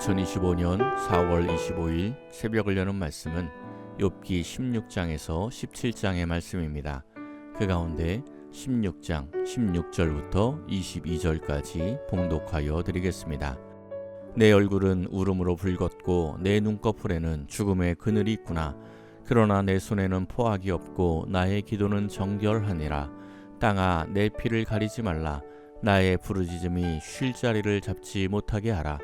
2025년 4월 25일 새벽을 여는 말씀은 욥기 16장에서 17장의 말씀입니다. 그 가운데 16장 16절부터 22절까지 봉독하여 드리겠습니다. 내 얼굴은 울음으로 붉었고 내 눈꺼풀에는 죽음의 그늘이 있구나. 그러나 내 손에는 포악이 없고 나의 기도는 정결하니라. 땅아, 내 피를 가리지 말라. 나의 부르짖음이 쉴 자리를 잡지 못하게 하라.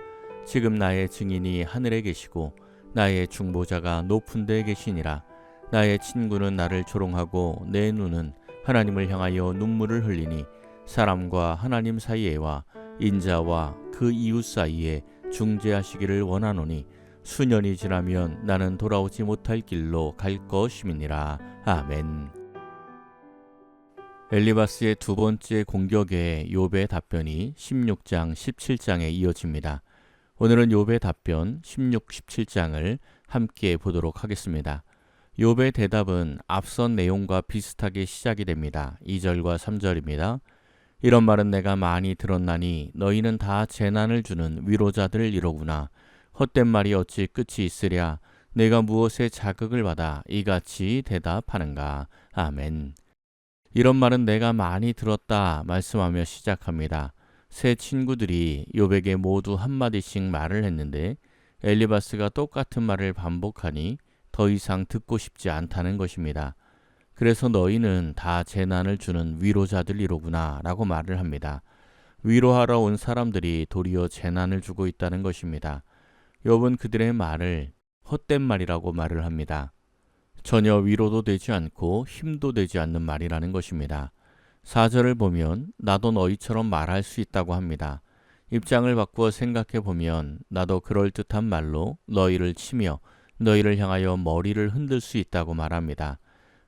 지금 나의 증인이 하늘에 계시고 나의 중보자가 높은 데에 계시니라. 나의 친구는 나를 조롱하고 내 눈은 하나님을 향하여 눈물을 흘리니 사람과 하나님 사이에와 인자와 그 이웃 사이에 중재하시기를 원하노니 수년이 지나면 나는 돌아오지 못할 길로 갈 것임이니라. 아멘. 엘리바스의 두 번째 공격에 욥의 답변이 16장 17장에 이어집니다. 오늘은 욥의 답변 16, 17장을 함께 보도록 하겠습니다. 욥의 대답은 앞선 내용과 비슷하게 시작이 됩니다. 2절과 3절입니다. 이런 말은 내가 많이 들었나니 너희는 다 재난을 주는 위로자들이로구나. 헛된 말이 어찌 끝이 있으랴. 내가 무엇에 자극을 받아 이같이 대답하는가. 아멘. 이런 말은 내가 많이 들었다 말씀하며 시작합니다. 세 친구들이 욥에게 모두 한마디씩 말을 했는데 엘리바스가 똑같은 말을 반복하니 더 이상 듣고 싶지 않다는 것입니다. 그래서 너희는 다 재난을 주는 위로자들이로구나 라고 말을 합니다. 위로하러 온 사람들이 도리어 재난을 주고 있다는 것입니다. 욥은 그들의 말을 헛된 말이라고 말을 합니다. 전혀 위로도 되지 않고 힘도 되지 않는 말이라는 것입니다. 4절을 보면 나도 너희처럼 말할 수 있다고 합니다. 입장을 바꾸어 생각해 보면 나도 그럴듯한 말로 너희를 치며 너희를 향하여 머리를 흔들 수 있다고 말합니다.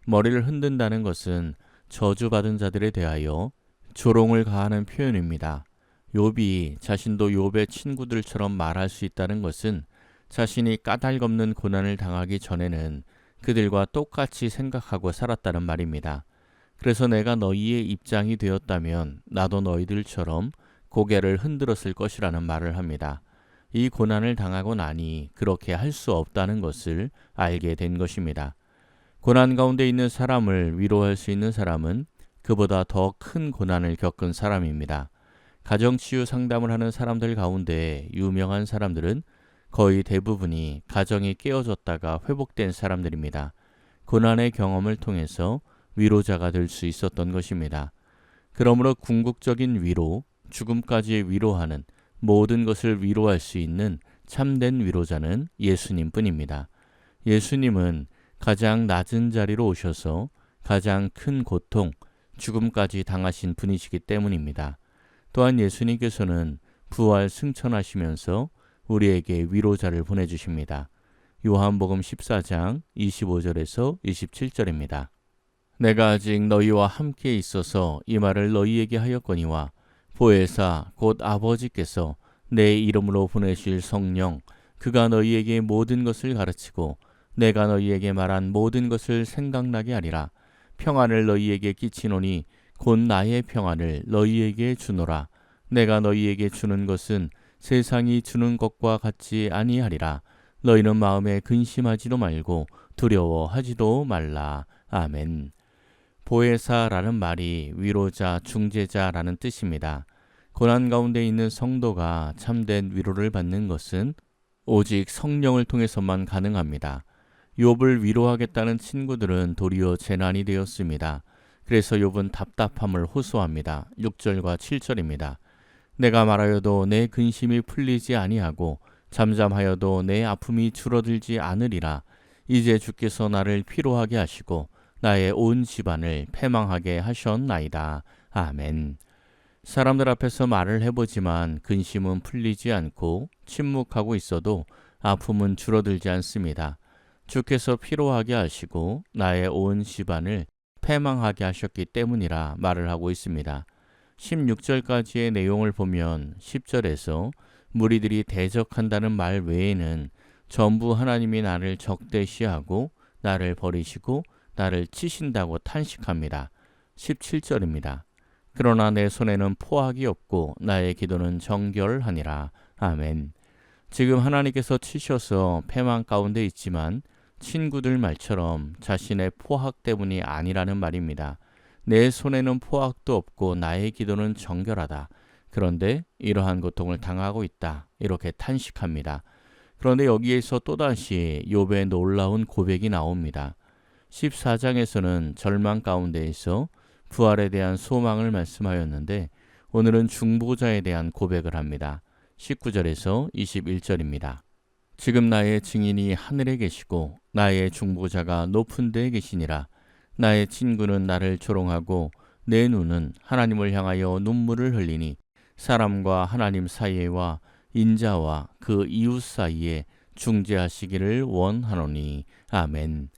머리를 흔든다는 것은 저주받은 자들에 대하여 조롱을 가하는 표현입니다. 욥이 자신도 욥의 친구들처럼 말할 수 있다는 것은 자신이 까닭없는 고난을 당하기 전에는 그들과 똑같이 생각하고 살았다는 말입니다. 그래서 내가 너희의 입장이 되었다면 나도 너희들처럼 고개를 흔들었을 것이라는 말을 합니다. 이 고난을 당하고 나니 그렇게 할 수 없다는 것을 알게 된 것입니다. 고난 가운데 있는 사람을 위로할 수 있는 사람은 그보다 더 큰 고난을 겪은 사람입니다. 가정치유 상담을 하는 사람들 가운데 유명한 사람들은 거의 대부분이 가정이 깨어졌다가 회복된 사람들입니다. 고난의 경험을 통해서 위로자가 될 수 있었던 것입니다. 그러므로 궁극적인 위로, 죽음까지 위로하는 모든 것을 위로할 수 있는 참된 위로자는 예수님 뿐입니다. 예수님은 가장 낮은 자리로 오셔서 가장 큰 고통, 죽음까지 당하신 분이시기 때문입니다. 또한 예수님께서는 부활 승천하시면서 우리에게 위로자를 보내주십니다. 요한복음 14장 25절에서 27절입니다. 내가 아직 너희와 함께 있어서 이 말을 너희에게 하였거니와 보혜사 곧 아버지께서 내 이름으로 보내실 성령 그가 너희에게 모든 것을 가르치고 내가 너희에게 말한 모든 것을 생각나게 하리라. 평안을 너희에게 끼치노니 곧 나의 평안을 너희에게 주노라. 내가 너희에게 주는 것은 세상이 주는 것과 같지 아니하리라. 너희는 마음에 근심하지도 말고 두려워하지도 말라. 아멘. 보혜사라는 말이 위로자, 중재자라는 뜻입니다. 고난 가운데 있는 성도가 참된 위로를 받는 것은 오직 성령을 통해서만 가능합니다. 욥을 위로하겠다는 친구들은 도리어 재난이 되었습니다. 그래서 욥은 답답함을 호소합니다. 6절과 7절입니다. 내가 말하여도 내 근심이 풀리지 아니하고 잠잠하여도 내 아픔이 줄어들지 않으리라. 이제 주께서 나를 피로하게 하시고 나의 온 집안을 패망하게 하셨나이다. 아멘. 사람들 앞에서 말을 해보지만 근심은 풀리지 않고 침묵하고 있어도 아픔은 줄어들지 않습니다. 주께서 피로하게 하시고 나의 온 집안을 패망하게 하셨기 때문이라 말을 하고 있습니다. 16절까지의 내용을 보면 10절에서 무리들이 대적한다는 말 외에는 전부 하나님이 나를 적대시하고 나를 버리시고 나를 치신다고 탄식합니다. 17절입니다. 그러나 내 손에는 포악이 없고 나의 기도는 정결하니라. 아멘. 지금 하나님께서 치셔서 패망 가운데 있지만 친구들 말처럼 자신의 포학 때문이 아니라는 말입니다. 내 손에는 포학도 없고 나의 기도는 정결하다. 그런데 이러한 고통을 당하고 있다. 이렇게 탄식합니다. 그런데 여기에서 또다시 욥의 놀라운 고백이 나옵니다. 14장에서는 절망 가운데에서 부활에 대한 소망을 말씀하였는데 오늘은 중보자에 대한 고백을 합니다. 19절에서 21절입니다. 지금 나의 증인이 하늘에 계시고 나의 중보자가 높은 데에 계시니라. 나의 친구는 나를 조롱하고 내 눈은 하나님을 향하여 눈물을 흘리니 사람과 하나님 사이에와 인자와 그 이웃 사이에 중재하시기를 원하노니. 아멘.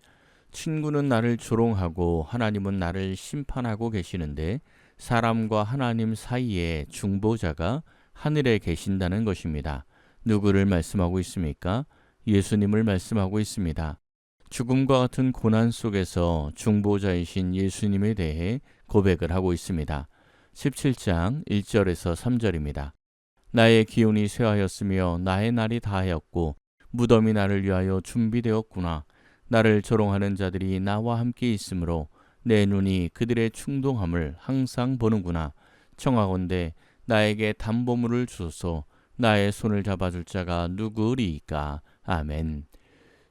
친구는 나를 조롱하고 하나님은 나를 심판하고 계시는데 사람과 하나님 사이에 중보자가 하늘에 계신다는 것입니다. 누구를 말씀하고 있습니까? 예수님을 말씀하고 있습니다. 죽음과 같은 고난 속에서 중보자이신 예수님에 대해 고백을 하고 있습니다. 17장 1절에서 3절입니다. 나의 기운이 쇠하였으며 나의 날이 다하였고 무덤이 나를 위하여 준비되었구나. 나를 조롱하는 자들이 나와 함께 있으므로 내 눈이 그들의 충동함을 항상 보는구나. 청하건대 나에게 담보물을 주소서. 나의 손을 잡아줄 자가 누구리이까. 아멘.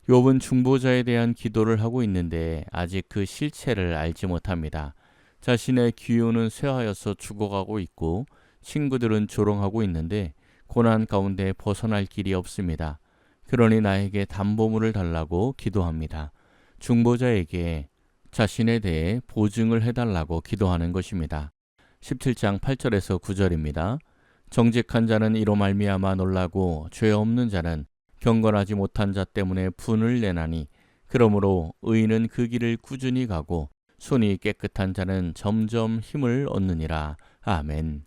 욥은 중보자에 대한 기도를 하고 있는데 아직 그 실체를 알지 못합니다. 자신의 기운은 쇠하여서 죽어가고 있고 친구들은 조롱하고 있는데 고난 가운데 벗어날 길이 없습니다. 그러니 나에게 담보물을 달라고 기도합니다. 중보자에게 자신에 대해 보증을 해달라고 기도하는 것입니다. 17장 8절에서 9절입니다. 정직한 자는 이로 말미암아 놀라고 죄 없는 자는 경건하지 못한 자 때문에 분을 내나니 그러므로 의인은 그 길을 꾸준히 가고 손이 깨끗한 자는 점점 힘을 얻느니라. 아멘.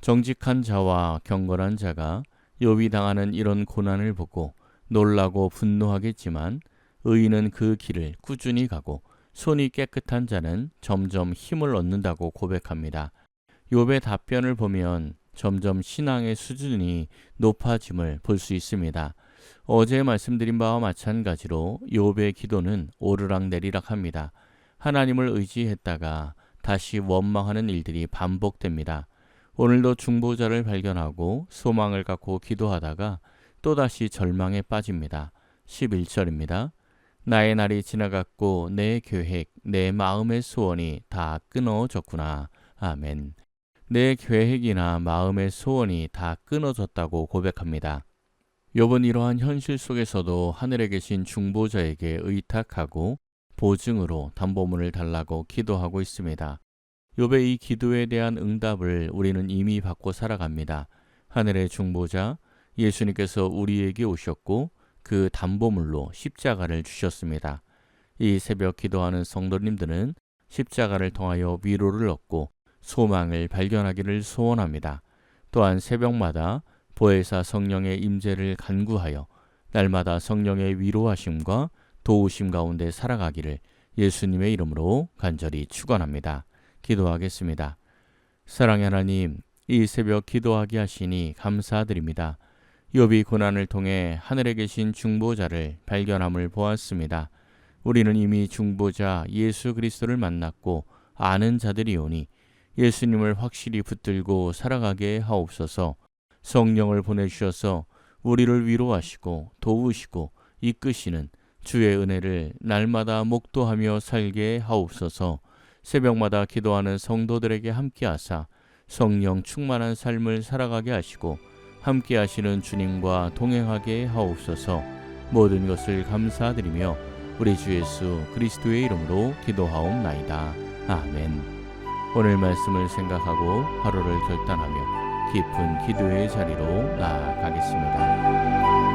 정직한 자와 경건한 자가 욥이 당하는 이런 고난을 보고 놀라고 분노하겠지만 의인은 그 길을 꾸준히 가고 손이 깨끗한 자는 점점 힘을 얻는다고 고백합니다. 욥의 답변을 보면 점점 신앙의 수준이 높아짐을 볼 수 있습니다. 어제 말씀드린 바와 마찬가지로 욥의 기도는 오르락내리락 합니다. 하나님을 의지했다가 다시 원망하는 일들이 반복됩니다. 오늘도 중보자를 발견하고 소망을 갖고 기도하다가 또다시 절망에 빠집니다. 11절입니다. 나의 날이 지나갔고 내 계획, 내 마음의 소원이 다 끊어졌구나. 아멘. 내 계획이나 마음의 소원이 다 끊어졌다고 고백합니다. 욥은 이러한 현실 속에서도 하늘에 계신 중보자에게 의탁하고 보증으로 담보물을 달라고 기도하고 있습니다. 욥의 이 기도에 대한 응답을 우리는 이미 받고 살아갑니다. 하늘의 중보자 예수님께서 우리에게 오셨고 그 담보물로 십자가를 주셨습니다. 이 새벽 기도하는 성도님들은 십자가를 통하여 위로를 얻고 소망을 발견하기를 소원합니다. 또한 새벽마다 보혜사 성령의 임재를 간구하여 날마다 성령의 위로하심과 도우심 가운데 살아가기를 예수님의 이름으로 간절히 축원합니다. 기도하겠습니다. 사랑의 하나님, 이 새벽 기도하게 하시니 감사드립니다. 욥이 고난을 통해 하늘에 계신 중보자를 발견함을 보았습니다. 우리는 이미 중보자 예수 그리스도를 만났고 아는 자들이오니 예수님을 확실히 붙들고 살아가게 하옵소서. 성령을 보내주셔서 우리를 위로하시고 도우시고 이끄시는 주의 은혜를 날마다 목도하며 살게 하옵소서. 새벽마다 기도하는 성도들에게 함께하사 성령 충만한 삶을 살아가게 하시고 함께 하시는 주님과 동행하게 하옵소서. 모든 것을 감사드리며 우리 주 예수 그리스도의 이름으로 기도하옵나이다. 아멘. 오늘 말씀을 생각하고 하루를 결단하며 깊은 기도의 자리로 나아가겠습니다.